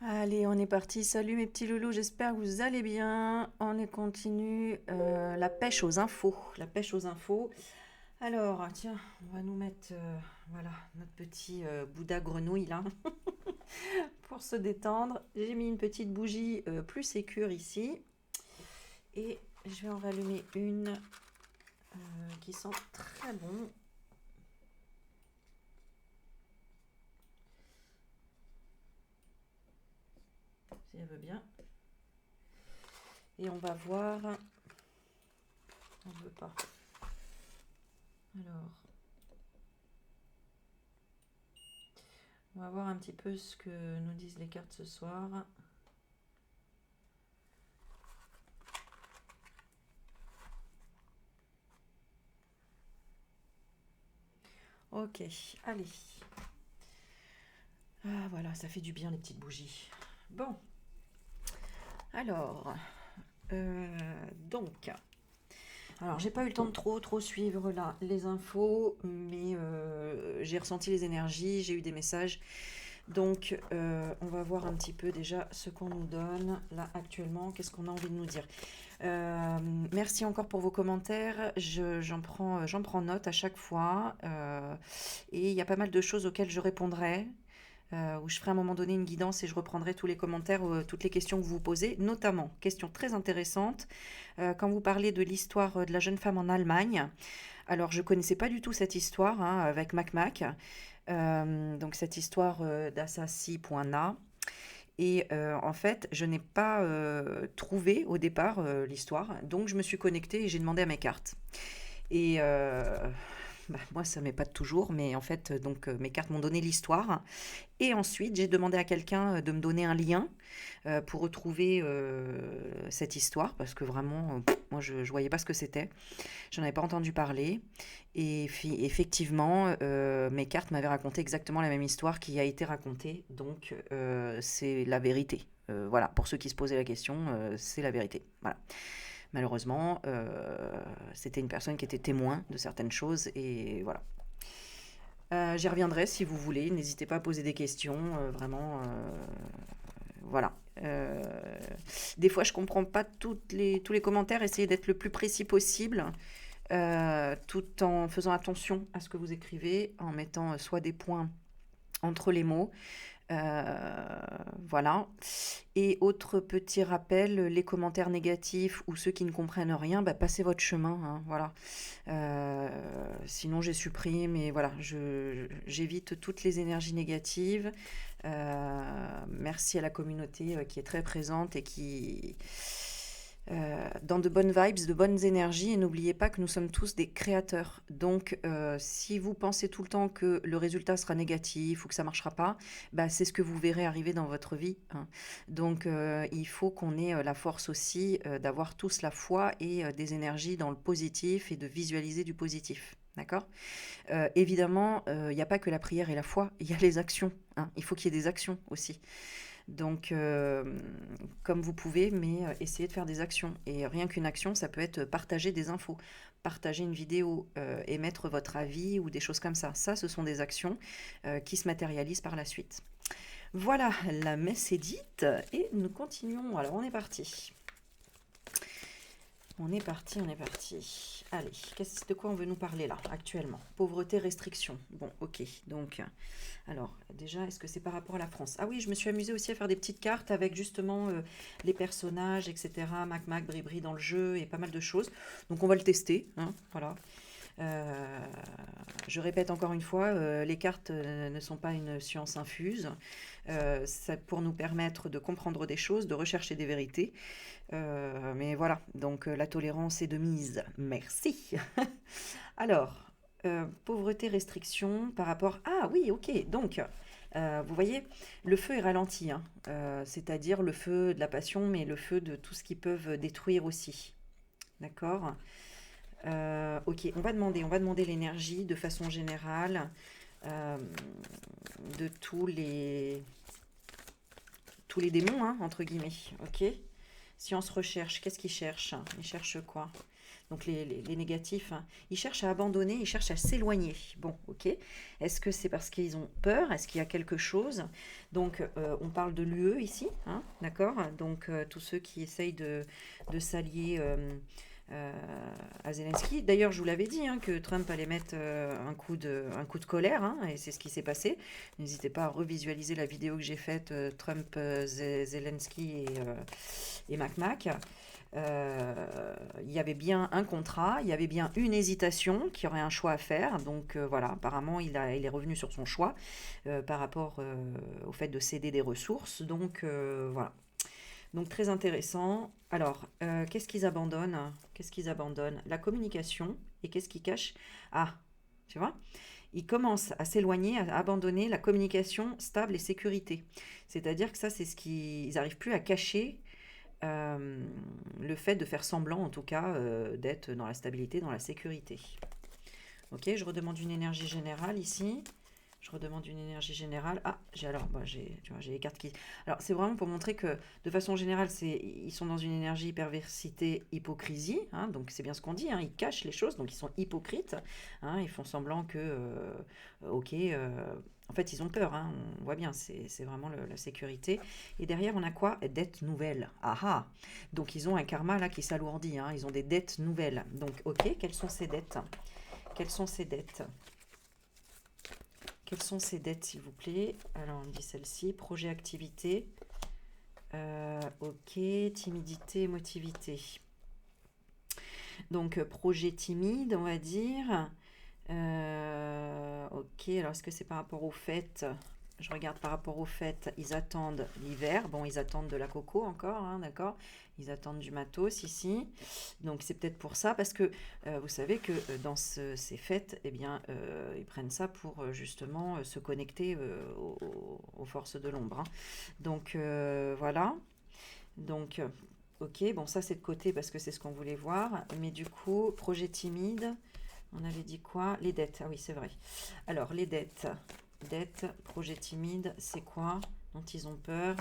Allez, on est parti. Salut mes petits loulous, j'espère que vous allez bien. On est continue la pêche aux infos. La pêche aux infos. Alors, tiens, on va nous mettre voilà, notre petit Bouddha grenouille là pour se détendre. J'ai mis une petite bougie plus sécure ici. Et je vais en rallumer une qui sent très bon. Si elle veut bien. Et on va voir. On ne veut pas. Alors, on va voir un petit peu ce que nous disent les cartes ce soir. Ok, allez. Ah voilà, ça fait du bien les petites bougies. Bon, alors, donc, alors j'ai pas eu le temps de trop suivre là les infos, mais j'ai ressenti les énergies, j'ai eu des messages. Donc, on va voir un petit peu déjà ce qu'on nous donne là actuellement, qu'est-ce qu'on a envie de nous dire. Merci encore pour vos commentaires, j'en prends note à chaque fois, et il y a pas mal de choses auxquelles je répondrai. Où je ferai à un moment donné une guidance et je reprendrai tous les commentaires, toutes les questions que vous posez, notamment, question très intéressante, quand vous parlez de l'histoire de la jeune femme en Allemagne. Alors, je ne connaissais pas du tout cette histoire hein, avec Mac. Donc, cette histoire d'Assassi.na. Et en fait, je n'ai pas trouvé au départ l'histoire. Donc, je me suis connectée et j'ai demandé à mes cartes. Et bah, moi, ça m'épate toujours, mais en fait, donc mes cartes m'ont donné l'histoire. Et ensuite, j'ai demandé à quelqu'un de me donner un lien pour retrouver cette histoire, parce que vraiment, moi, je ne voyais pas ce que c'était. J'en avais pas entendu parler. Et effectivement, mes cartes m'avaient raconté exactement la même histoire qui a été racontée. Donc, c'est la vérité. Voilà, pour ceux qui se posaient la question, c'est la vérité. Voilà. Malheureusement, c'était une personne qui était témoin de certaines choses et voilà. J'y reviendrai si vous voulez. N'hésitez pas à poser des questions. Vraiment, voilà. Euh, des fois, je comprends pas tous les commentaires. Essayez d'être le plus précis possible, tout en faisant attention à ce que vous écrivez, en mettant soit des points entre les mots, voilà. Et autre petit rappel, les commentaires négatifs ou ceux qui ne comprennent rien, bah, passez votre chemin, hein, voilà. Sinon, j'ai supprimé, mais voilà, j'évite toutes les énergies négatives. Merci à la communauté qui est très présente et qui, dans de bonnes vibes, de bonnes énergies. Et n'oubliez pas que nous sommes tous des créateurs. Donc, si vous pensez tout le temps que le résultat sera négatif ou que ça ne marchera pas, bah, c'est ce que vous verrez arriver dans votre vie, hein. Donc, il faut qu'on ait la force aussi d'avoir tous la foi et des énergies dans le positif et de visualiser du positif. D'accord. Évidemment, il n'y a pas que la prière et la foi, il y a les actions, hein. Il faut qu'il y ait des actions aussi. Donc, comme vous pouvez, mais essayez de faire des actions. Et rien qu'une action, ça peut être partager des infos, partager une vidéo, émettre votre avis ou des choses comme ça. Ça, ce sont des actions qui se matérialisent par la suite. Voilà, la messe est dite et nous continuons. Alors, on est parti. On est parti, on est parti. Allez, de quoi on veut nous parler là, actuellement? Pauvreté, restriction. Bon, ok. Donc, alors, déjà, est-ce que c'est par rapport à la France? Ah oui, je me suis amusée aussi à faire des petites cartes avec justement les personnages, etc. Mac, Bri dans le jeu et pas mal de choses. Donc, on va le tester, hein, voilà. Euh, je répète encore une fois, les cartes ne sont pas une science infuse. C'est pour nous permettre de comprendre des choses, de rechercher des vérités. Mais voilà, donc la tolérance est de mise. Merci. Alors, pauvreté, restriction par rapport... Ah oui, ok, donc, vous voyez, le feu est ralenti, hein. C'est-à-dire le feu de la passion, mais le feu de tout ce qui peuvent détruire aussi. D'accord. Ok, on va demander l'énergie de façon générale euh, de tous les démons, hein, entre guillemets. Ok. Science recherche, qu'est-ce qu'ils cherchent? Ils cherchent quoi? Donc les négatifs, hein. Ils cherchent à abandonner, ils cherchent à s'éloigner. Bon, ok. Est-ce que c'est parce qu'ils ont peur? Est-ce qu'il y a quelque chose? Donc, on parle de l'UE ici, hein, d'accord? Donc, tous ceux qui essayent de s'allier euh, à Zelensky. D'ailleurs, je vous l'avais dit, hein, que Trump allait mettre un coup de colère, hein, et c'est ce qui s'est passé. N'hésitez pas à revisualiser la vidéo que j'ai faite, Trump, Zelensky et Mac. Il y avait bien un contrat, il y avait bien une hésitation, qui aurait un choix à faire. Donc voilà, apparemment il est revenu sur son choix par rapport au fait de céder des ressources. Donc voilà. Donc très intéressant. Alors, qu'est-ce qu'ils abandonnent? Qu'est-ce qu'ils abandonnent? La communication. Et qu'est-ce qu'ils cachent? Ah, tu vois? Ils commencent à s'éloigner, à abandonner la communication stable et sécurité. C'est-à-dire que ça, c'est ce qu'ils n'arrivent plus à cacher le fait de faire semblant, en tout cas, d'être dans la stabilité, dans la sécurité. Ok, je redemande une énergie générale ici. Je redemande une énergie générale. Ah, tu vois, j'ai les cartes qui. Alors, c'est vraiment pour montrer que, de façon générale, ils sont dans une énergie perversité, hypocrisie. Hein, donc, c'est bien ce qu'on dit. Hein, ils cachent les choses, donc ils sont hypocrites. Hein, ils font semblant que, ok, en fait, ils ont peur. Hein, on voit bien, c'est vraiment la sécurité. Et derrière, on a quoi? Dettes nouvelles. Ah ah. Donc, ils ont un karma là qui s'alourdit. Hein, ils ont des dettes nouvelles. Donc, ok, quelles sont ces dettes? Quelles sont ces dettes? Quelles sont ces dettes, s'il vous plaît? Alors, on dit celle-ci. Projet, activité. Ok, timidité, émotivité. Donc, projet timide, on va dire. Ok, alors est-ce que c'est par rapport au fait? Je regarde par rapport au fait, ils attendent l'hiver. Bon, ils attendent de la coco encore, hein, d'accord? Ils attendent du matos ici. Donc c'est peut-être pour ça, parce que vous savez que dans ces fêtes, eh bien, ils prennent ça pour justement se connecter aux forces de l'ombre. Hein. Donc voilà. Donc, ok, bon, ça c'est de côté parce que c'est ce qu'on voulait voir. Mais du coup, projet timide, on avait dit quoi? Les dettes. Ah oui, c'est vrai. Alors, les dettes. Dettes, projet timide, c'est quoi dont ils ont peur?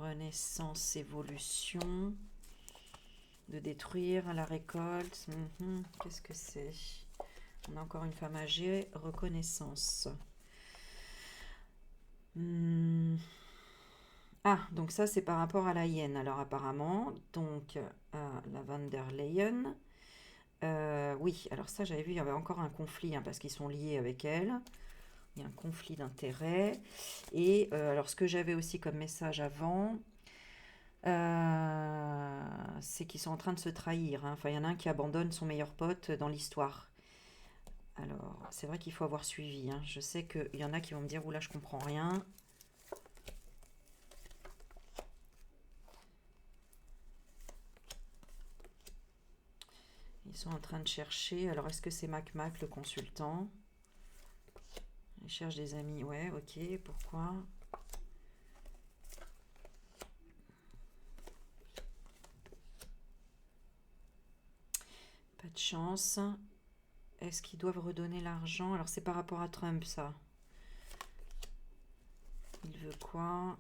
Renaissance, évolution, de détruire la récolte. Qu'est-ce que c'est? On a encore une femme âgée, reconnaissance. Ah, donc ça c'est par rapport à la hyène, alors apparemment, donc la van der Leyen. Oui, alors ça j'avais vu, il y avait encore un conflit, hein, parce qu'ils sont liés avec elle. Il y a un conflit d'intérêts. Et alors ce que j'avais aussi comme message avant, c'est qu'ils sont en train de se trahir. Hein. Enfin, il y en a un qui abandonne son meilleur pote dans l'histoire. Alors, c'est vrai qu'il faut avoir suivi. Hein. Je sais qu'il y en a qui vont me dire, oula, je comprends rien. Ils sont en train de chercher. Alors, est-ce que c'est Mac le consultant? Ils cherchent des amis. Ouais, ok. Pourquoi? Pas de chance. Est-ce qu'ils doivent redonner l'argent? Alors, c'est par rapport à Trump, ça. Il veut quoi?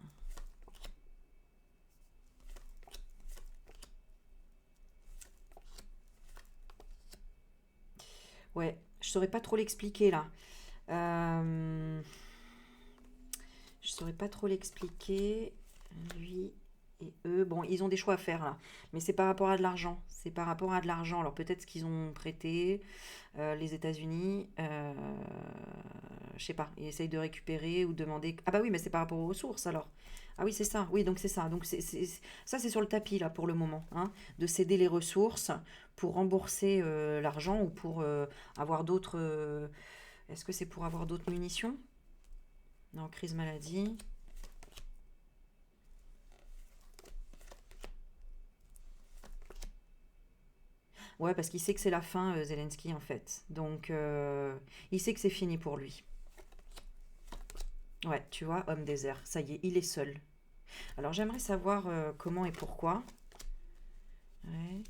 Ouais, je saurais pas trop l'expliquer, là. Je saurais pas trop l'expliquer. Lui et eux. Bon, ils ont des choix à faire là. Mais c'est par rapport à de l'argent. C'est par rapport à de l'argent. Alors peut-être qu'ils ont prêté les États-Unis. Je sais pas. Ils essayent de récupérer ou demander. Ah bah oui, mais c'est par rapport aux ressources alors. Ah oui, c'est ça. Oui, donc c'est ça. Donc ça, c'est sur le tapis là pour le moment. Hein, de céder les ressources pour rembourser l'argent ou pour avoir d'autres. Est-ce que c'est pour avoir d'autres munitions? Non, crise maladie. Ouais, parce qu'il sait que c'est la fin, Zelensky, en fait. Donc, il sait que c'est fini pour lui. Ouais, tu vois, homme désert. Ça y est, il est seul. Alors, j'aimerais savoir comment et pourquoi. Ouais.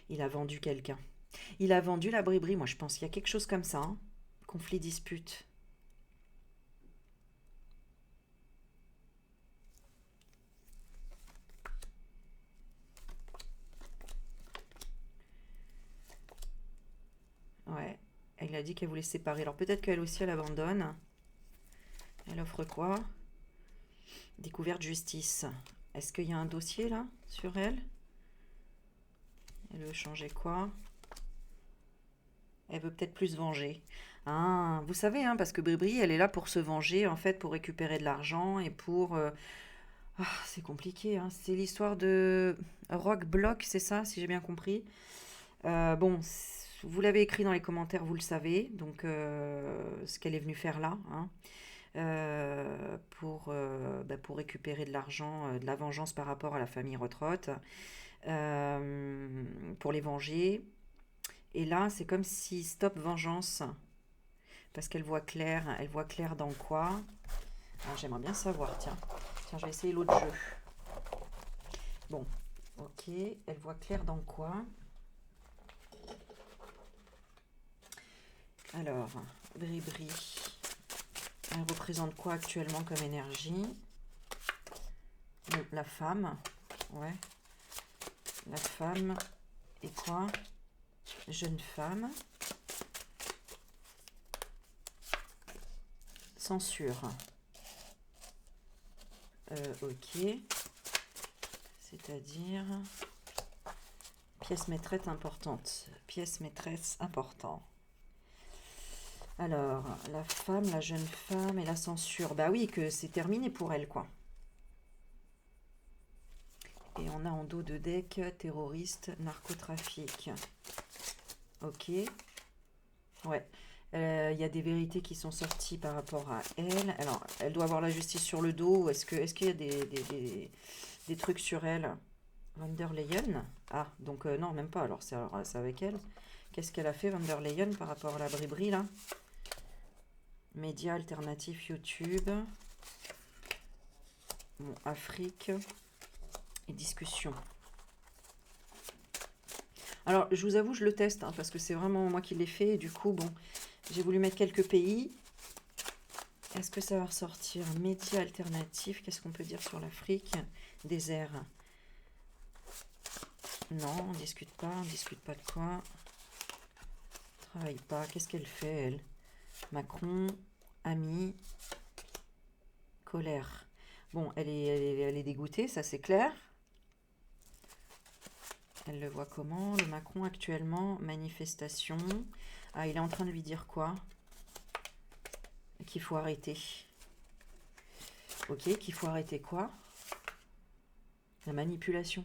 Il a vendu quelqu'un. Il a vendu la bribri, moi je pense qu'il y a quelque chose comme ça. Hein. Conflit, dispute. Ouais, elle a dit qu'elle voulait se séparer. Alors peut-être qu'elle aussi, elle abandonne. Elle offre quoi? Découverte justice. Est-ce qu'il y a un dossier là sur elle? Elle veut changer quoi? Elle veut peut-être plus se venger. Ah, vous savez, hein, parce que Bribri, elle est là pour se venger, en fait, pour récupérer de l'argent et pour... Ah, c'est compliqué, hein. C'est l'histoire de Rock Block, c'est ça, si j'ai bien compris. Bon, vous l'avez écrit dans les commentaires, vous le savez, donc ce qu'elle est venue faire là, hein, pour récupérer de l'argent, de la vengeance par rapport à la famille Rothroth, pour les venger. Et là, c'est comme si stop vengeance, parce qu'elle voit clair. Elle voit clair dans quoi? Alors, j'aimerais bien savoir, tiens. Tiens, je vais essayer l'autre jeu. Bon, ok. Elle voit clair dans quoi? Alors, Bribri, elle représente quoi actuellement comme énergie? La femme, ouais. La femme et quoi? Jeune femme. Censure. Ok. C'est-à-dire... Pièce maîtresse importante. Pièce maîtresse importante. Alors, la femme, la jeune femme et la censure. Bah oui, que c'est terminé pour elle, quoi. Et on a en dos de deck terroriste, narcotrafic. Ok. Ouais. Il y a des vérités qui sont sorties par rapport à elle. Alors, elle doit avoir la justice sur le dos. Est-ce qu'il y a des trucs sur elle? Van der Leyen? Ah, donc non, même pas. Alors, c'est avec elle. Qu'est-ce qu'elle a fait, Van der Leyen, par rapport à la bribri, là? Médias alternatifs, YouTube. Bon, Afrique. Et discussion. Alors, je vous avoue, je le teste, hein, parce que c'est vraiment moi qui l'ai fait. Et du coup, bon, j'ai voulu mettre quelques pays. Est-ce que ça va ressortir? Médias alternatifs, qu'est-ce qu'on peut dire sur l'Afrique? Désert. Non, on discute pas de quoi. Travaille pas. Qu'est-ce qu'elle fait, elle? Macron, ami, colère. Bon, elle est dégoûtée, ça c'est clair. Elle le voit comment? Le Macron actuellement, manifestation. Ah, il est en train de lui dire quoi? Qu'il faut arrêter. Ok, qu'il faut arrêter quoi? La manipulation.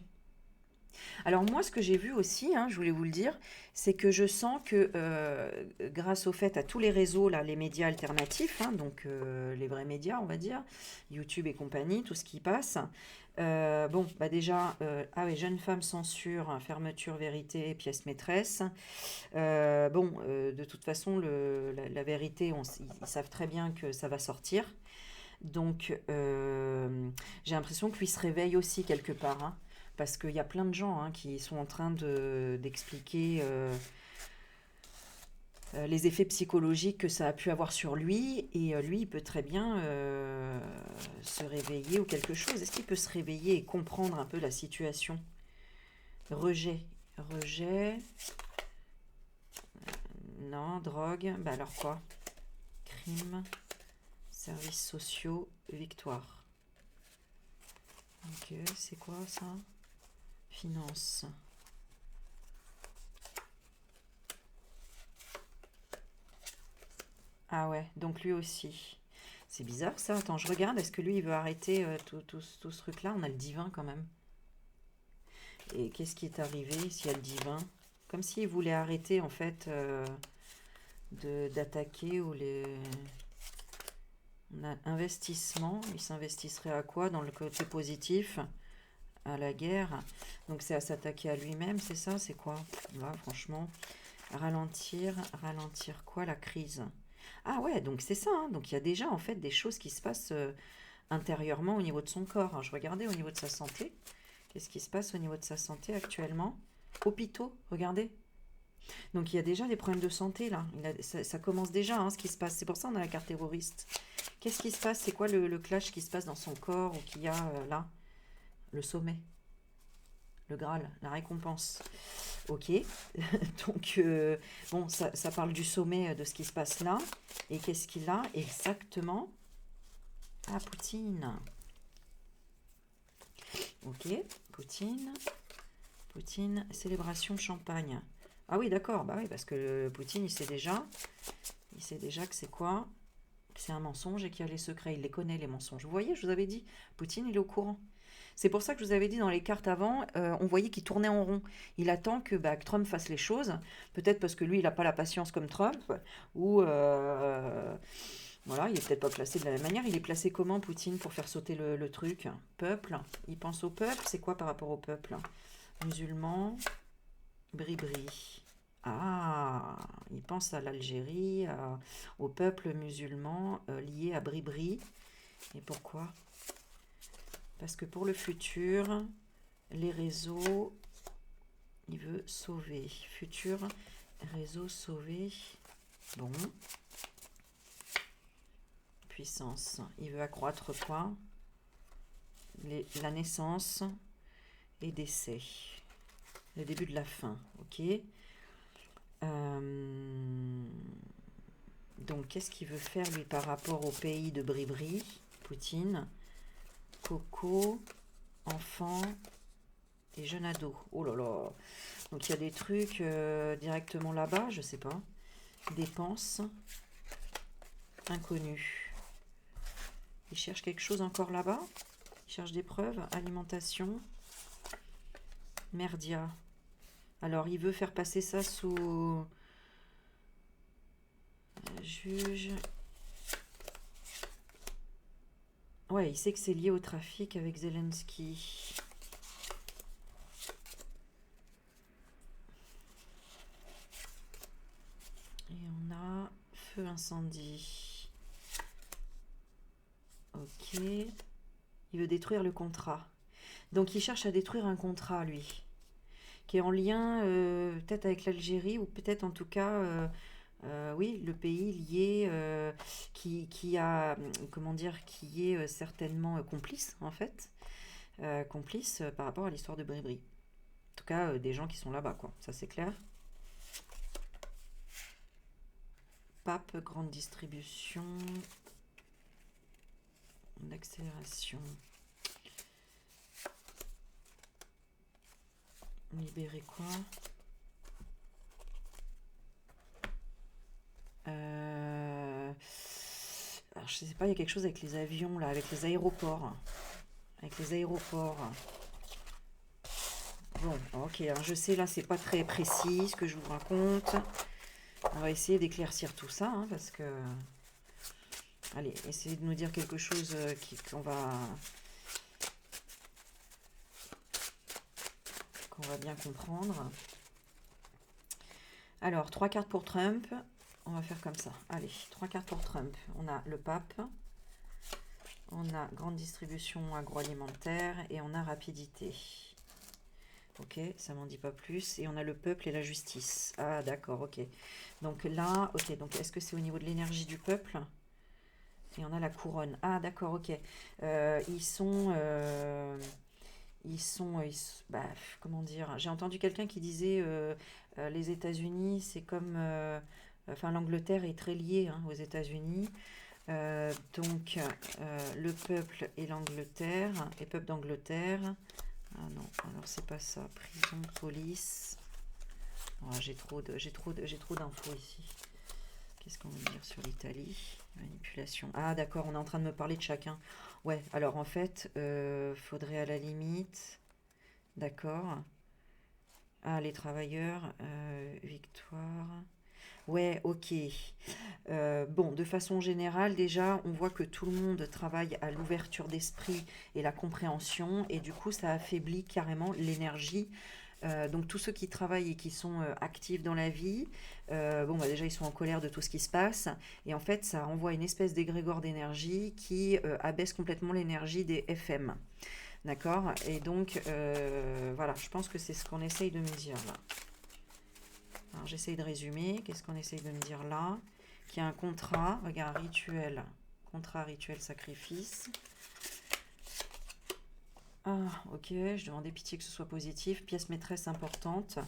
Alors moi, ce que j'ai vu aussi, hein, je voulais vous le dire, c'est que je sens que grâce au fait à tous les réseaux, là, les médias alternatifs, hein, donc les vrais médias, on va dire, YouTube et compagnie, tout ce qui passe, bon, bah déjà, ah oui, jeune femme censure, fermeture, vérité, pièce maîtresse. Bon, de toute façon, la vérité, ils savent très bien que ça va sortir. Donc, j'ai l'impression que lui se réveille aussi quelque part, hein, parce qu'il y a plein de gens, hein, qui sont en train d'expliquer les effets psychologiques que ça a pu avoir sur lui, et lui, il peut très bien se réveiller ou quelque chose. Est-ce qu'il peut se réveiller et comprendre un peu la situation? Rejet. Rejet. Non, drogue. Bah alors quoi? Crime. Services sociaux. Victoire. Ok, c'est quoi ça? Finance. Ah ouais, donc lui aussi. C'est bizarre ça. Attends, je regarde. Est-ce que lui, il veut arrêter tout ce truc-là? On a le divin quand même. Et qu'est-ce qui est arrivé s'il y a le divin? Comme s'il voulait arrêter en fait d'attaquer ou les... On a investissement. Il s'investisserait à quoi dans le côté positif? À la guerre. Donc c'est à s'attaquer à lui-même, c'est ça? C'est quoi? Là, franchement. Ralentir quoi? La crise. Ah ouais, donc c'est ça, hein. Donc il y a déjà en fait des choses qui se passent intérieurement au niveau de son corps. Alors, je regardais au niveau de sa santé. Qu'est-ce qui se passe au niveau de sa santé actuellement? Hôpitaux, regardez. Donc il y a déjà des problèmes de santé là. Ça commence déjà hein, ce qui se passe. C'est pour ça qu'on a la carte terroriste. Qu'est-ce qui se passe? C'est quoi le clash qui se passe dans son corps ou qu'il y a là? Le sommet, le Graal, la récompense. Ok. Donc bon, ça parle du sommet de ce qui se passe là. Et qu'est-ce qu'il a exactement? Ah, Poutine. Ok, Poutine. Poutine, célébration champagne. Ah oui, d'accord, bah oui, parce que Poutine, il sait déjà que c'est quoi? Que c'est un mensonge et qu'il y a les secrets. Il les connaît, les mensonges. Vous voyez, je vous avais dit, Poutine, il est au courant. C'est pour ça que je vous avais dit dans les cartes avant, on voyait qu'il tournait en rond. Il attend que Trump fasse les choses. Peut-être parce que lui, il n'a pas la patience comme Trump. Ou, voilà, il est peut-être pas placé de la même manière. Il est placé comment, Poutine, pour faire sauter le truc? Peuple. Il pense au peuple. C'est quoi par rapport au peuple? Musulmans. Bribri. Ah, il pense à l'Algérie, au peuple musulman lié à Bribri. Et pourquoi? Parce que pour le futur, les réseaux, il veut sauver. Futur, réseau sauvé. Bon. Puissance. Il veut accroître quoi? La naissance et décès. Le début de la fin. Ok. Donc, qu'est-ce qu'il veut faire, lui, par rapport au pays de Bribri? Poutine. Coco. Enfant. Et jeune ado. Oh là là. Donc, il y a des trucs directement là-bas, je sais pas. Dépenses. Inconnu. Il cherche quelque chose encore là-bas. Il cherche des preuves. Alimentation. Merdia. Alors, il veut faire passer ça sous... Juge. Ouais, il sait que c'est lié au trafic avec Zelensky. Et on a feu incendie. Ok. Il veut détruire le contrat. Donc il cherche à détruire un contrat, lui. Qui est en lien peut-être avec l'Algérie ou peut-être en tout cas... oui, le pays lié qui a, comment dire, qui est certainement complice en fait, complice par rapport à l'histoire de Bribri. En tout cas, des gens qui sont là-bas, quoi. Ça c'est clair. Pape, grande distribution, accélération. Libérer quoi? Alors, je sais pas, il y a quelque chose avec les avions, là, avec les aéroports. Avec les aéroports. Bon, ok, alors je sais, là, c'est pas très précis ce que je vous raconte. On va essayer d'éclaircir tout ça, hein, parce que... Allez, essayez de nous dire quelque chose qu'on va bien comprendre. Alors, 3 cartes pour Trump. On va faire comme ça. Allez, 3 cartes pour Trump. On a le pape. On a grande distribution agroalimentaire. Et on a rapidité. Ok, ça m'en dit pas plus. Et on a le peuple et la justice. Ah, d'accord, ok. Donc là, ok, donc est-ce que c'est au niveau de l'énergie du peuple? Et on a la couronne. Ah, d'accord, ok. Bah, comment dire? J'ai entendu quelqu'un qui disait les États-Unis, c'est comme... enfin, l'Angleterre est très liée hein, aux États-Unis. Donc, le peuple et l'Angleterre, les peuples d'Angleterre. Ah non, alors c'est pas ça. Prison, police. Oh, j'ai trop d'infos ici. Qu'est-ce qu'on veut dire sur l'Italie? Manipulation. Ah d'accord, on est en train de me parler de chacun. Ouais, alors en fait, faudrait à la limite... D'accord. Ah, les travailleurs, victoire... Ouais, ok. Bon, de façon générale, déjà, on voit que tout le monde travaille à l'ouverture d'esprit et la compréhension, et du coup, ça affaiblit carrément l'énergie. Donc tous ceux qui travaillent et qui sont actifs dans la vie, bon bah déjà ils sont en colère de tout ce qui se passe, et en fait ça envoie une espèce d'égrégore d'énergie qui abaisse complètement l'énergie des FM. D'accord? Et donc, voilà, je pense que c'est ce qu'on essaye de me dire là. Alors, j'essaye de résumer. Qu'est-ce qu'on essaye de me dire là? Qu'il y a un contrat, regarde, rituel. Contrat, rituel, sacrifice. Ah, ok, je demandais pitié que ce soit positif. Pièce maîtresse importante.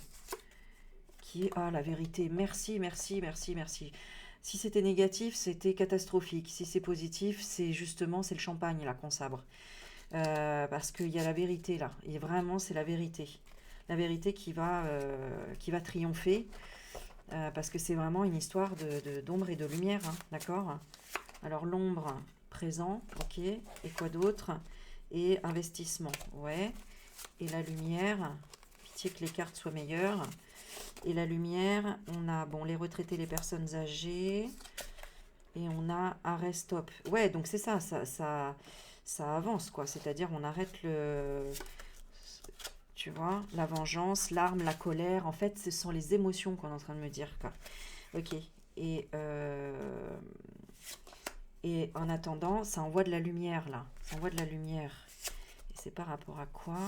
Qui est, ah, la vérité. Merci, merci, merci, merci. Si c'était négatif, c'était catastrophique. Si c'est positif, c'est justement, c'est le champagne là qu'on sabre. Parce qu'il y a la vérité là. Et vraiment, c'est la vérité. La vérité qui va triompher. Parce que c'est vraiment une histoire d'ombre et de lumière. Hein, d'accord? Alors, l'ombre, présent, ok. Et quoi d'autre? Et investissement, ouais. Et la lumière, pitié que les cartes soient meilleures. Et la lumière, on a, bon, les retraités, les personnes âgées. Et on a arrêt stop. Ouais, donc c'est ça avance, quoi. C'est-à-dire, on arrête tu vois, la vengeance, l'arme, la colère. En fait, ce sont les émotions qu'on est en train de me dire, quoi. Ok. Et, euh, et en attendant, ça envoie de la lumière, là. Ça envoie de la lumière. Et c'est par rapport à quoi?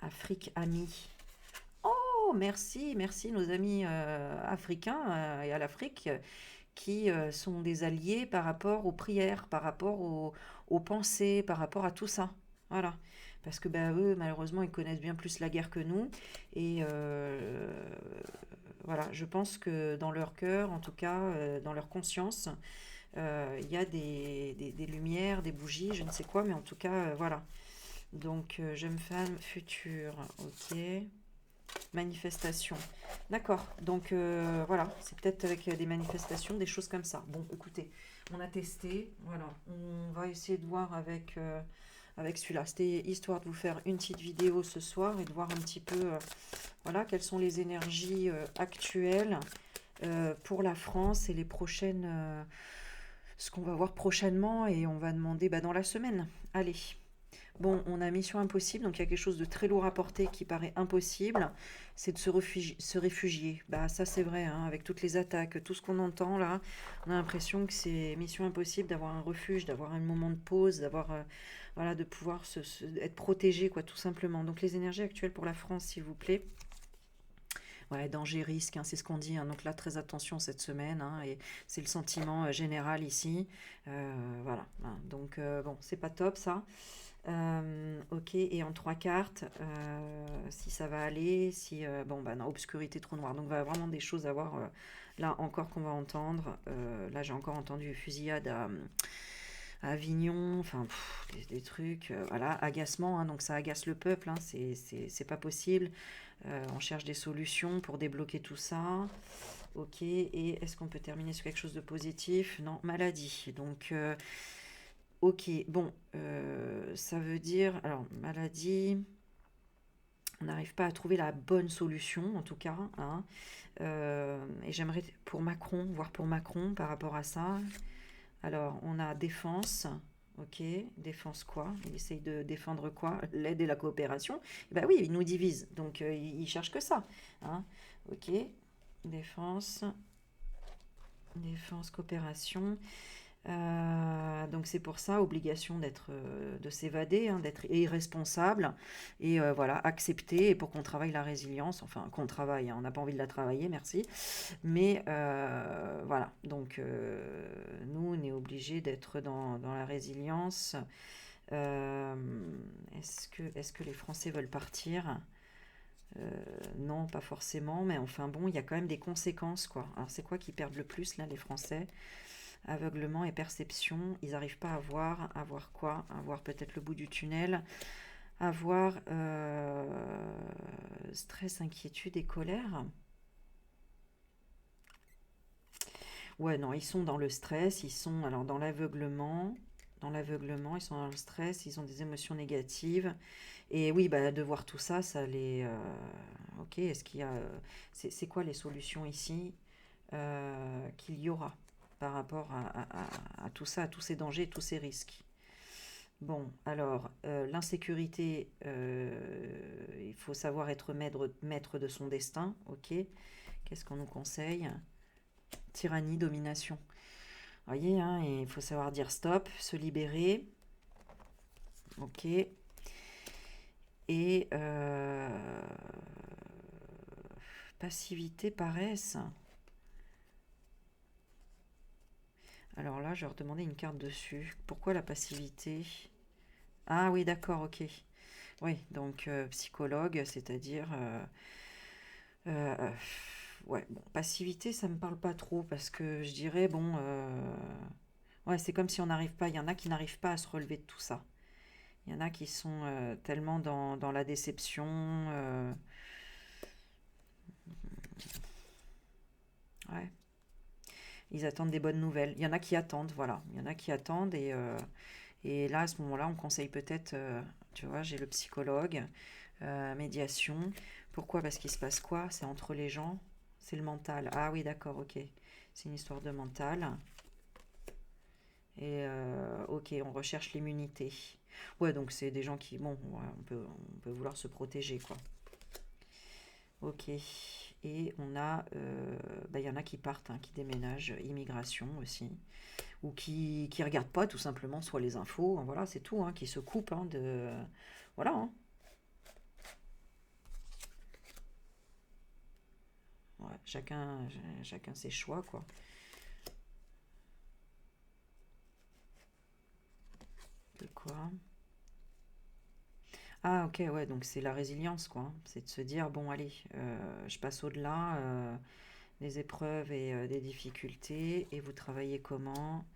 Afrique amie. Oh, merci, merci nos amis africains et à l'Afrique qui sont des alliés par rapport aux prières, par rapport aux pensées, par rapport à tout ça. Voilà. Parce que ben, eux, malheureusement, ils connaissent bien plus la guerre que nous. Et voilà, je pense que dans leur cœur, en tout cas, dans leur conscience, il y a des lumières, des bougies, je ne sais quoi, mais en tout cas, voilà. Donc, jeune femme future, ok. Manifestation. D'accord. Donc voilà, c'est peut-être avec des manifestations, des choses comme ça. Bon, écoutez, on a testé. Voilà, on va essayer de voir avec celui-là. C'était histoire de vous faire une petite vidéo ce soir et de voir un petit peu, voilà, quelles sont les énergies actuelles pour la France et les prochaines, ce qu'on va voir prochainement et on va demander bah, dans la semaine. Allez. Bon, on a mission impossible, donc il y a quelque chose de très lourd à porter qui paraît impossible, c'est de se réfugier. Bah ça c'est vrai, hein, avec toutes les attaques, tout ce qu'on entend là, on a l'impression que c'est mission impossible d'avoir un refuge, d'avoir un moment de pause, d'avoir voilà, de pouvoir être protégé quoi, tout simplement. Donc les énergies actuelles pour la France, s'il vous plaît. Ouais, danger, risque, hein, c'est ce qu'on dit. Hein. Donc là, très attention cette semaine. Hein, et c'est le sentiment général ici. Voilà. Hein. Donc bon, c'est pas top ça. Ok, et en trois cartes, si ça va aller, si bon bah non, obscurité, trou noir, donc va vraiment des choses à voir là encore qu'on va entendre. Là j'ai encore entendu fusillade à Avignon, enfin des trucs, voilà, agacement, hein, donc ça agace le peuple, hein, c'est pas possible. On cherche des solutions pour débloquer tout ça. Ok, et est-ce qu'on peut terminer sur quelque chose de positif? Non, maladie. Donc ok, bon, ça veut dire, alors, maladie, on n'arrive pas à trouver la bonne solution, en tout cas, hein. Et j'aimerais pour Macron, voir pour Macron par rapport à ça. Alors, on a défense, ok, défense quoi? Il essaye de défendre quoi? L'aide et la coopération. Eh ben oui, il nous divise, donc il cherche que ça, hein. Ok, défense, défense, coopération. Donc c'est pour ça, obligation d'être, de s'évader, hein, d'être irresponsable et voilà, accepter et pour qu'on travaille la résilience, enfin qu'on travaille, hein, on n'a pas envie de la travailler, merci, mais voilà, donc nous on est obligé d'être dans la résilience. Euh, est-ce que les Français veulent partir? Non, pas forcément, mais enfin bon, il y a quand même des conséquences, quoi. Alors c'est quoi qui perdent le plus là, les Français? Aveuglement et perception, ils n'arrivent pas à voir quoi? À voir peut-être le bout du tunnel, à voir stress, inquiétude et colère. Ouais, non, ils sont dans le stress, ils sont alors dans l'aveuglement, ils sont dans le stress, ils ont des émotions négatives. Et oui, bah, de voir tout ça, ça les... ok, est-ce qu'il y a... c'est quoi les solutions ici qu'il y aura par rapport à tout ça, à tous ces dangers, tous ces risques? Bon, alors, l'insécurité, il faut savoir être maître de son destin, ok. Qu'est-ce qu'on nous conseille? Tyrannie, domination. Vous voyez, hein, il faut savoir dire stop, se libérer, ok. Et passivité, paresse. Alors là, je vais redemander une carte dessus. Pourquoi la passivité? Ah oui, d'accord, ok. Oui, donc psychologue, c'est-à-dire... ouais, bon, passivité, ça me parle pas trop parce que je dirais, bon... ouais, c'est comme si on n'arrive pas... Il y en a qui n'arrivent pas à se relever de tout ça. Il y en a qui sont tellement dans la déception. Ouais, ils attendent des bonnes nouvelles. Il y en a qui attendent, voilà. Il y en a qui attendent et là, à ce moment-là, on conseille peut-être, tu vois, j'ai le psychologue, médiation. Pourquoi? Parce qu'il se passe quoi? C'est entre les gens, c'est le mental. Ah oui, d'accord, ok. C'est une histoire de mental. Et ok, on recherche l'immunité. Ouais, donc c'est des gens qui, bon, ouais, on peut vouloir se protéger, quoi. Ok. Et on a, bah, il y en a qui partent, hein, qui déménagent, immigration aussi, ou qui regardent pas tout simplement, soit les infos, hein, voilà, c'est tout, hein, qui se coupent, hein, de, voilà, hein. Ouais, chacun ses choix, quoi. De quoi? Ah, ok, ouais, donc c'est la résilience, quoi, hein. C'est de se dire, bon, allez, je passe au-delà des épreuves et des difficultés, et vous travaillez comment?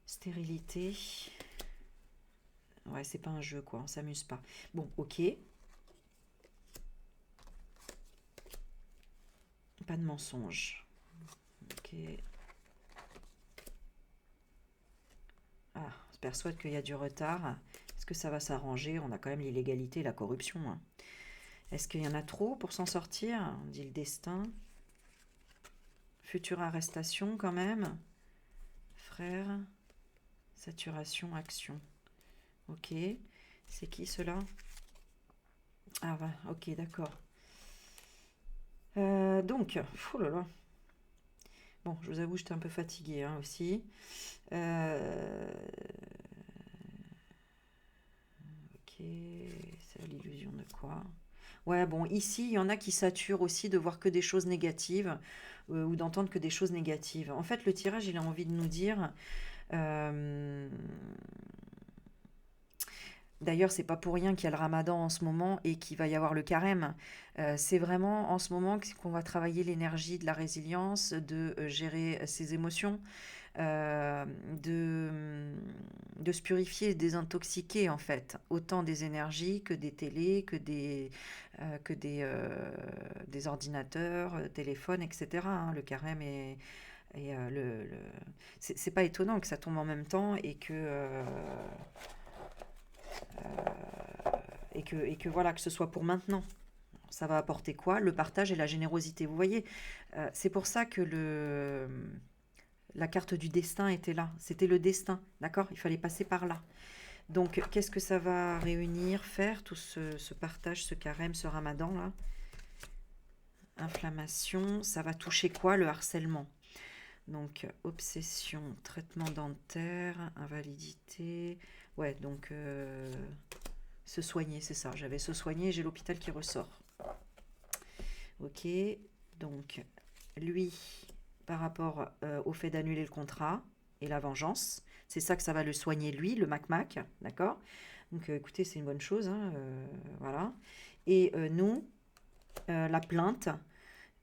Stérilité. Ouais, c'est pas un jeu, quoi, on s'amuse pas. Bon, ok, pas de mensonge. Ok. Ah, on se persuade qu'il y a du retard. Est-ce que ça va s'arranger? On a quand même l'illégalité et la corruption, hein. Est-ce qu'il y en a trop pour s'en sortir? On dit le destin. Future arrestation quand même. Frère. Saturation, action. Ok. C'est qui cela? Ah bah, ok, d'accord. Donc, oh là là. Bon, je vous avoue, j'étais un peu fatiguée, hein, aussi. Euh, ok, c'est l'illusion de quoi? Ouais, bon, ici, il y en a qui saturent aussi de voir que des choses négatives ou d'entendre que des choses négatives. En fait, le tirage, il a envie de nous dire. euh, D'ailleurs, c'est pas pour rien qu'il y a le ramadan en ce moment et qu'il va y avoir le carême. C'est vraiment en ce moment qu'on va travailler l'énergie de la résilience, de gérer ses émotions, euh, de, de se purifier et désintoxiquer en fait, autant des énergies que des télés, que des ordinateurs, téléphones, etc., hein. Le carême et c'est pas étonnant que ça tombe en même temps et que voilà, que ce soit pour maintenant. Ça va apporter quoi? Le partage et la générosité. Vous voyez, c'est pour ça que la carte du destin était là. C'était le destin, d'accord? Il fallait passer par là. Donc, qu'est-ce que ça va réunir, faire, tout ce partage, ce carême, ce ramadan là? Inflammation, ça va toucher quoi? Le harcèlement. Donc, obsession, traitement dentaire, invalidité. Ouais, donc se soigner, c'est ça. J'avais se soigner, j'ai l'hôpital qui ressort. Ok, donc lui, par rapport au fait d'annuler le contrat et la vengeance, c'est ça que ça va le soigner lui, le Mac, d'accord? Donc écoutez, c'est une bonne chose, hein, voilà. Et nous, la plainte,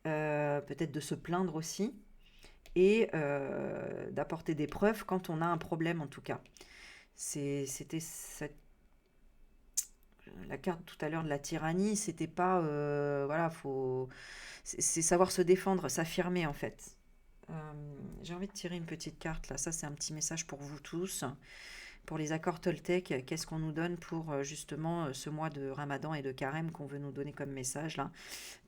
peut-être de se plaindre aussi, et d'apporter des preuves quand on a un problème en tout cas. C'était la carte tout à l'heure de la tyrannie, c'était pas voilà, c'est savoir se défendre, s'affirmer en fait. J'ai envie de tirer une petite carte là, ça c'est un petit message pour vous tous. Pour les accords Toltec, qu'est-ce qu'on nous donne pour justement ce mois de Ramadan et de Carême qu'on veut nous donner comme message là,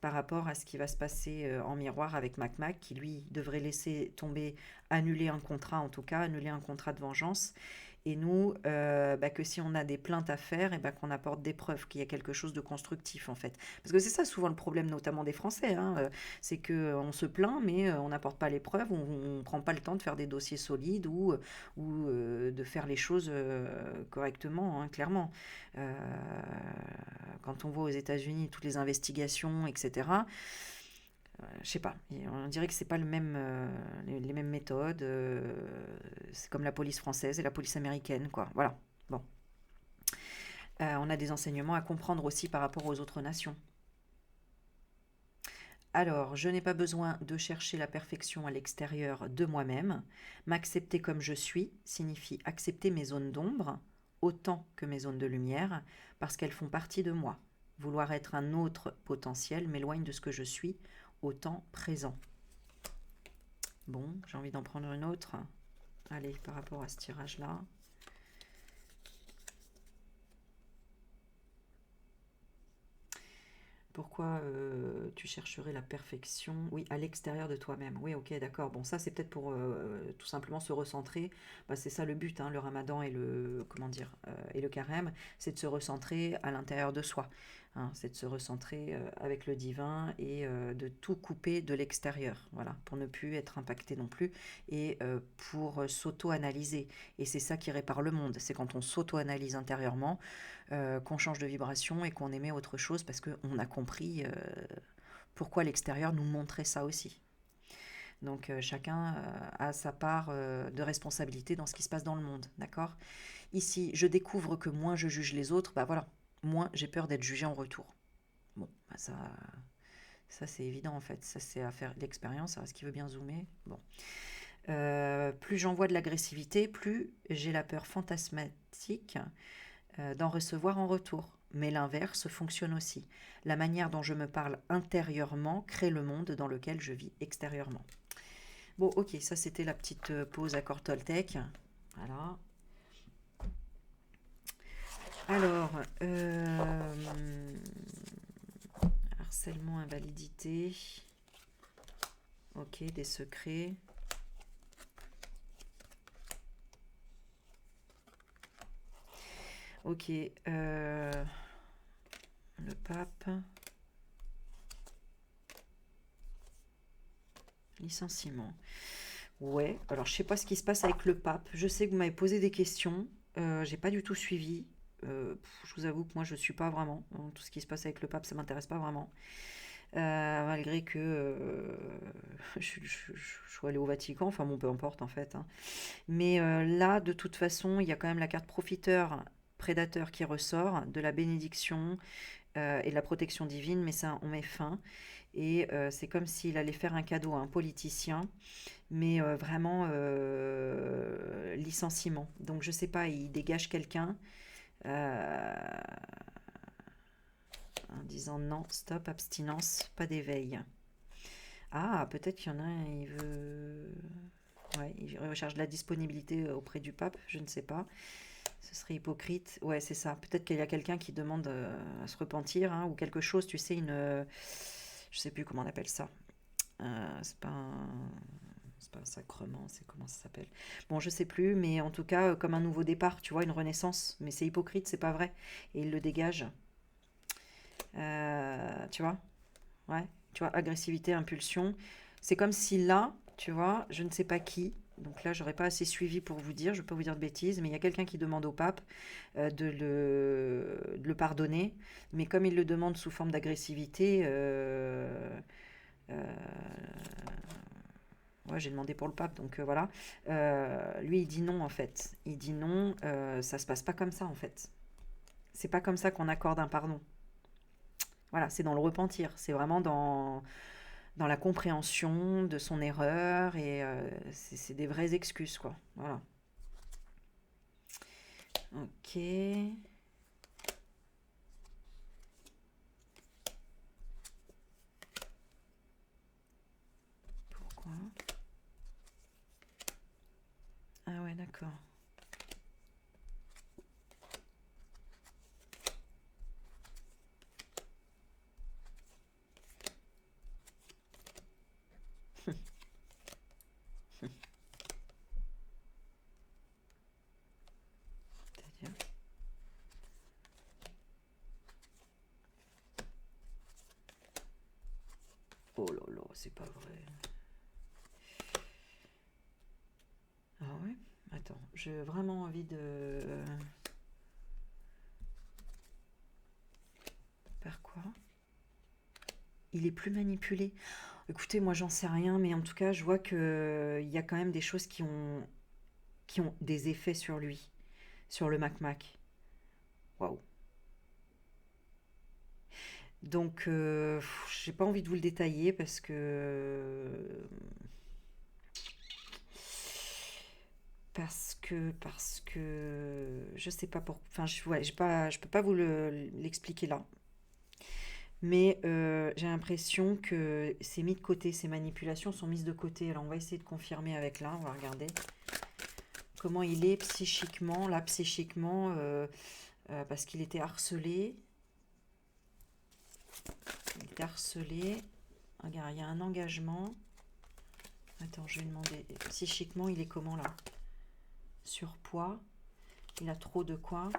par rapport à ce qui va se passer en miroir avec Mac qui lui devrait laisser tomber, annuler un contrat en tout cas, annuler un contrat de vengeance Et nous, bah, que si on a des plaintes à faire, et bah, qu'on apporte des preuves, qu'il y a quelque chose de constructif en fait. Parce que c'est ça souvent le problème, notamment des Français, hein, c'est qu'on se plaint, mais on n'apporte pas les preuves, on ne prend pas le temps de faire des dossiers solides ou de faire les choses correctement, hein, clairement. Euh, Quand on voit aux États-Unis toutes les investigations, etc., je sais pas, on dirait que c'est pas les mêmes méthodes. C'est comme la police française et la police américaine, quoi. Voilà. Bon. On a des enseignements à comprendre aussi par rapport aux autres nations. Alors, je n'ai pas besoin de chercher la perfection à l'extérieur de moi-même. M'accepter comme je suis signifie accepter mes zones d'ombre autant que mes zones de lumière, parce qu'elles font partie de moi. Vouloir être un autre potentiel m'éloigne de ce que je suis au temps présent. Bon, j'ai envie d'en prendre une autre. Allez, par rapport à ce tirage-là. Pourquoi tu chercherais la perfection? Oui, à l'extérieur de toi-même. Oui, ok, d'accord. Bon, ça, c'est peut-être pour tout simplement se recentrer. Bah, c'est ça le but, hein, le ramadan et le, comment dire, et le carême, c'est de se recentrer à l'intérieur de soi. Hein, c'est de se recentrer avec le divin et de tout couper de l'extérieur. Voilà, pour ne plus être impacté non plus et pour s'auto-analyser. Et c'est ça qui répare le monde. C'est quand on s'auto-analyse intérieurement qu'on change de vibration et qu'on aimait autre chose parce qu'on a compris pourquoi l'extérieur nous montrait ça aussi. Donc chacun a sa part de responsabilité dans ce qui se passe dans le monde, d'accord? Ici, je découvre que moins je juge les autres, bah voilà, moins j'ai peur d'être jugé en retour. Bon, bah ça c'est évident en fait, ça c'est à faire l'expérience. Alors est-ce qu'il veut bien zoomer? Bon. Plus j'envoie de l'agressivité, plus j'ai la peur fantasmatique d'en recevoir en retour. Mais l'inverse fonctionne aussi. La manière dont je me parle intérieurement crée le monde dans lequel je vis extérieurement. Bon, ok, ça c'était la petite pause accord Toltec. Voilà. Alors, harcèlement, invalidité. Ok, des secrets. Ok, le pape. Licenciement. Ouais, alors je sais pas ce qui se passe avec le pape. Je sais que vous m'avez posé des questions. J'ai pas du tout suivi. Je vous avoue que moi je suis pas vraiment. Tout ce qui se passe avec le pape, ça m'intéresse pas vraiment. Malgré que je suis allée au Vatican, enfin bon, peu importe en fait, hein. Mais là, de toute façon, il y a quand même la carte profiteur, prédateur qui ressort, de la bénédiction et de la protection divine, mais ça, on met fin. Et c'est comme s'il allait faire un cadeau à un politicien, mais vraiment licenciement. Donc je sais pas, il dégage quelqu'un euh, en disant non, stop, abstinence, pas d'éveil. Ah, peut-être qu'il y en a un, il veut... Ouais, il recherche de la disponibilité auprès du pape, je ne sais pas. Ce serait hypocrite. Ouais, c'est ça. Peut-être qu'il y a quelqu'un qui demande à se repentir, hein, ou quelque chose, tu sais, je sais plus comment on appelle ça. C'est pas un sacrement, c'est comment ça s'appelle. Bon, je sais plus, mais en tout cas, comme un nouveau départ, tu vois, une renaissance. Mais c'est hypocrite, c'est pas vrai. Et il le dégage. Tu vois? Ouais. Tu vois, agressivité, impulsion. C'est comme si là, tu vois, je ne sais pas qui. Donc là, j'aurais pas assez suivi pour vous dire, je peux pas vous dire de bêtises, mais il y a quelqu'un qui demande au pape de le pardonner. Mais comme il le demande sous forme d'agressivité, euh, ouais, j'ai demandé pour le pape, donc voilà. Lui, il dit non, en fait. Il dit non, ça se passe pas comme ça, en fait. C'est pas comme ça qu'on accorde un pardon. Voilà, c'est dans le repentir. C'est vraiment dans la compréhension de son erreur et c'est des vraies excuses, quoi. Voilà. Ok. Pourquoi? Ah ouais, d'accord. Oh là là, c'est pas vrai. Ah ouais? Attends, j'ai vraiment envie de... Par quoi? Il est plus manipulé. Écoutez, moi j'en sais rien, mais en tout cas, je vois que il y a quand même des choses qui ont des effets sur lui, sur le Mac. Waouh. Donc, j'ai pas envie de vous le détailler parce que je sais pas pour, enfin, ouais, je peux pas vous l'expliquer là. Mais j'ai l'impression que c'est mis de côté, ces manipulations sont mises de côté. Alors on va essayer de confirmer avec là, on va regarder comment il est psychiquement, là psychiquement, parce qu'il était harcelé. Il était harcelé. Regarde, il y a un engagement. Attends, je vais demander. Psychiquement, il est comment là? Surpoids. Il a trop de quoi?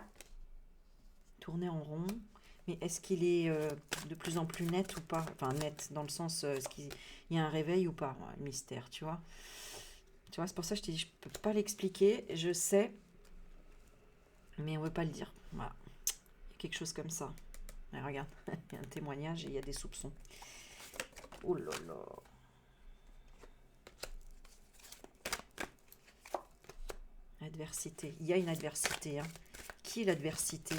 Tourner en rond. Mais est-ce qu'il est de plus en plus net ou pas? Enfin, net dans le sens, est-ce qu'il y a un réveil ou pas? Ouais, mystère, tu vois. Tu vois, c'est pour ça que je t'ai dit, je peux pas l'expliquer. Je sais, mais on veut pas le dire. Voilà. Il y a quelque chose comme ça. Et regarde, il y a un témoignage et il y a des soupçons. Oh là là. Adversité. Il y a une adversité. Hein. Qui est l'adversité?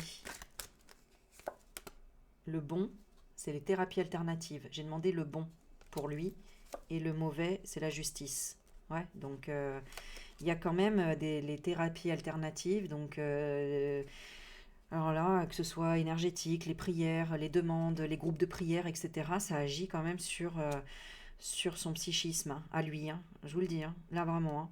Le bon, c'est les thérapies alternatives. J'ai demandé le bon pour lui. Et le mauvais, c'est la justice. Ouais, donc il y a quand même les thérapies alternatives. Donc, alors là, que ce soit énergétique, les prières, les demandes, les groupes de prière, etc., ça agit quand même sur son psychisme, hein, à lui. Hein, je vous le dis, hein, là vraiment. Hein.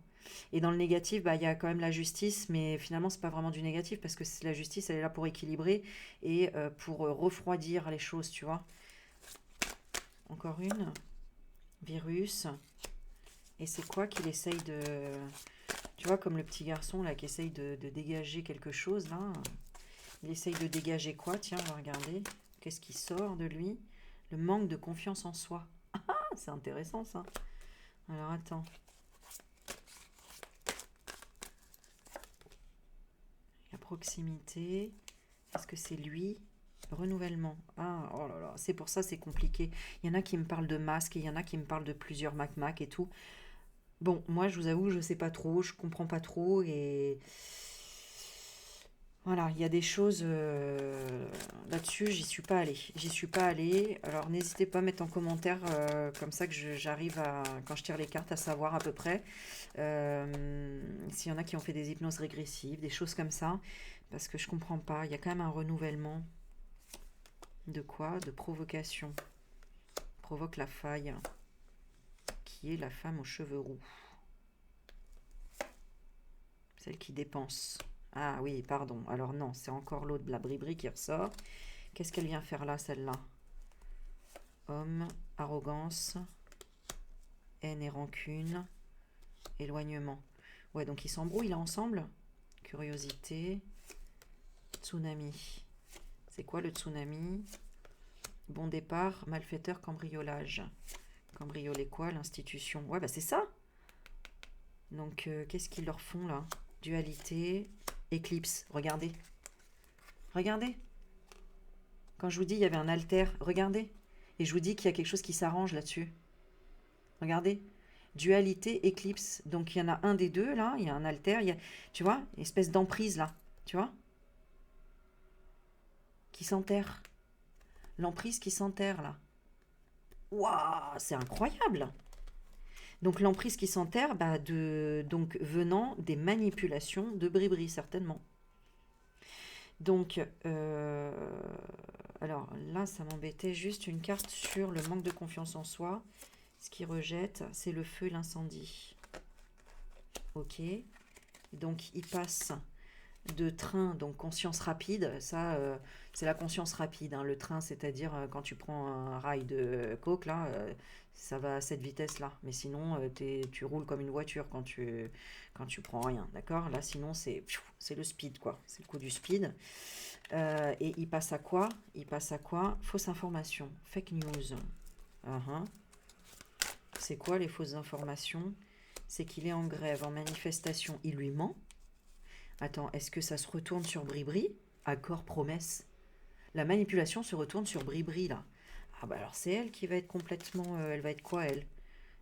Et dans le négatif, bah, il y a quand même la justice, mais finalement, c'est pas vraiment du négatif parce que la justice, elle est là pour équilibrer et pour refroidir les choses, tu vois. Encore une. Virus. Et c'est quoi qu'il essaye de... Tu vois, comme le petit garçon là qui essaye de dégager quelque chose là. Il essaye de dégager quoi? Tiens, on va regarder. Qu'est-ce qui sort de lui? Le manque de confiance en soi. Ah, c'est intéressant ça. Alors attends. La proximité. Est-ce que c'est lui? Renouvellement. Ah, oh là là, c'est pour ça c'est compliqué. Il y en a qui me parlent de masques et il y en a qui me parlent de plusieurs Mac et tout. Bon, moi je vous avoue, je sais pas trop, je comprends pas trop et voilà, il y a des choses là-dessus, j'y suis pas allée. J'y suis pas allée. Alors n'hésitez pas à mettre en commentaire comme ça que j'arrive à, quand je tire les cartes, à savoir à peu près s'il y en a qui ont fait des hypnoses régressives, des choses comme ça, parce que je comprends pas. Il y a quand même un renouvellement de quoi? De provocation. Provoque la faille, qui est la femme aux cheveux roux. Celle qui dépense. Ah oui, pardon. Alors non, c'est encore l'autre de la bribri qui ressort. Qu'est-ce qu'elle vient faire là, celle-là? Homme, arrogance, haine et rancune, éloignement. Ouais, donc ils s'embrouillent là ensemble. Curiosité, tsunami. C'est quoi le tsunami? Bon départ, malfaiteur, cambriolage. Cambrioler quoi? L'institution. Ouais, bah c'est ça. Donc, qu'est-ce qu'ils leur font là? Dualité, éclipse. Regardez. Regardez. Quand je vous dis il y avait un alter, regardez. Et je vous dis qu'il y a quelque chose qui s'arrange là-dessus. Regardez. Dualité, éclipse. Donc il y en a un des deux là, il y a un alter, il y a, tu vois, une espèce d'emprise là, tu vois, qui s'enterre. L'emprise qui s'enterre là. Waouh, c'est incroyable. Donc l'emprise qui s'enterre, bah donc venant des manipulations de Bribri certainement. Donc, alors là, ça m'embêtait juste une carte sur le manque de confiance en soi. Ce qui rejette, c'est le feu et l'incendie. Ok. Donc, il passe de train, donc conscience rapide. Ça, c'est la conscience rapide. Hein. Le train, c'est-à-dire quand tu prends un rail de coke, là, ça va à cette vitesse-là. Mais sinon, tu roules comme une voiture quand tu prends rien. D'accord? Là, sinon, c'est le speed, quoi. C'est le coup du speed. Et il passe à quoi? Il passe à quoi? Fausse information. Fake news. Uh -huh. c'est quoi les fausses informations? C'est qu'il est en grève, en manifestation, il lui ment. Attends, est-ce que ça se retourne sur Bribri? Accord, promesse. La manipulation se retourne sur Bribri, là. Ah bah alors c'est elle qui va être complètement... elle va être quoi, elle?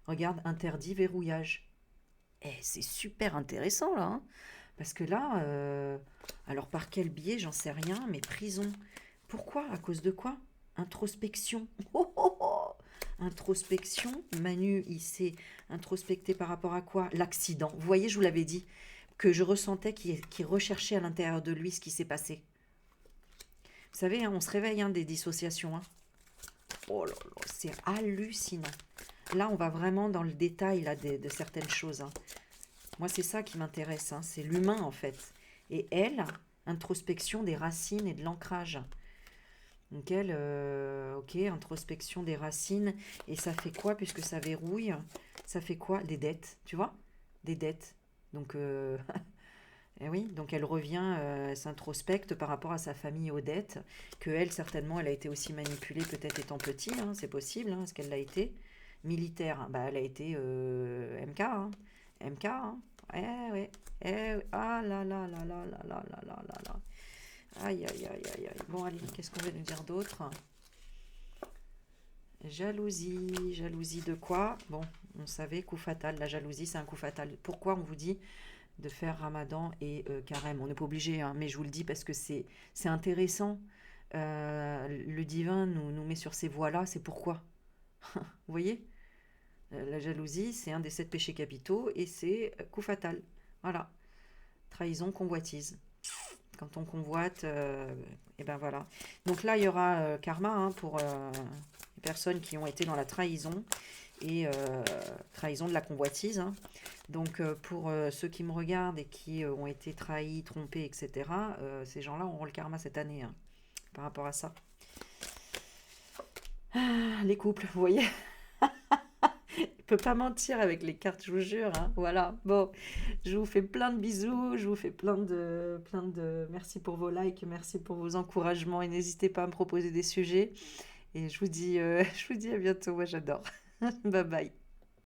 Regarde, interdit, verrouillage. Eh, c'est super intéressant, là, hein. Parce que là, alors par quel biais, j'en sais rien, mais prison. Pourquoi? À cause de quoi? Introspection. Oh, oh, oh. Introspection. Manu, il s'est introspecté par rapport à quoi? L'accident. Vous voyez, je vous l'avais dit, que je ressentais qu'il recherchait à l'intérieur de lui ce qui s'est passé. Vous savez, hein, on se réveille, hein, des dissociations. Hein. Oh là là, c'est hallucinant. Là, on va vraiment dans le détail là, de certaines choses. Hein. Moi, c'est ça qui m'intéresse. Hein. C'est l'humain, en fait. Et elle, introspection des racines et de l'ancrage. Donc elle, ok, introspection des racines. Et ça fait quoi, puisque ça verrouille? Ça fait quoi? Des dettes, tu vois? Des dettes. Donc, eh oui, donc elle revient, elle s'introspecte par rapport à sa famille aux dettes, que elle, certainement, elle a été aussi manipulée, peut-être étant petit, hein, c'est possible, hein, est-ce qu'elle l'a été? Militaire, bah elle a été MK, hein, MK, hein, ouais, ah là là là là là là là là là là, aïe aïe aïe aïe aïe, bon allez, qu'est-ce qu'on veut nous dire d'autre? Jalousie, jalousie de quoi? Bon, on savait, coup fatal, la jalousie c'est un coup fatal. Pourquoi on vous dit de faire Ramadan et carême? On n'est pas obligé, hein, mais je vous le dis parce que c'est intéressant. Le divin nous met sur ces voies-là, c'est pourquoi. Vous voyez? La jalousie, c'est un des 7 péchés capitaux et c'est coup fatal. Voilà. Trahison, convoitise. Quand on convoite, et ben voilà. Donc là, il y aura karma hein, pour les personnes qui ont été dans la trahison et trahison de la convoitise. Hein. Donc pour ceux qui me regardent et qui ont été trahis, trompés, etc., ces gens-là auront le karma cette année hein, par rapport à ça. Ah, les couples, vous voyez je peux pas mentir avec les cartes, je vous jure. Hein. Voilà. Bon, je vous fais plein de bisous, je vous fais plein de. Merci pour vos likes, merci pour vos encouragements et n'hésitez pas à me proposer des sujets. Et je vous dis à bientôt. Moi, j'adore. Bye bye.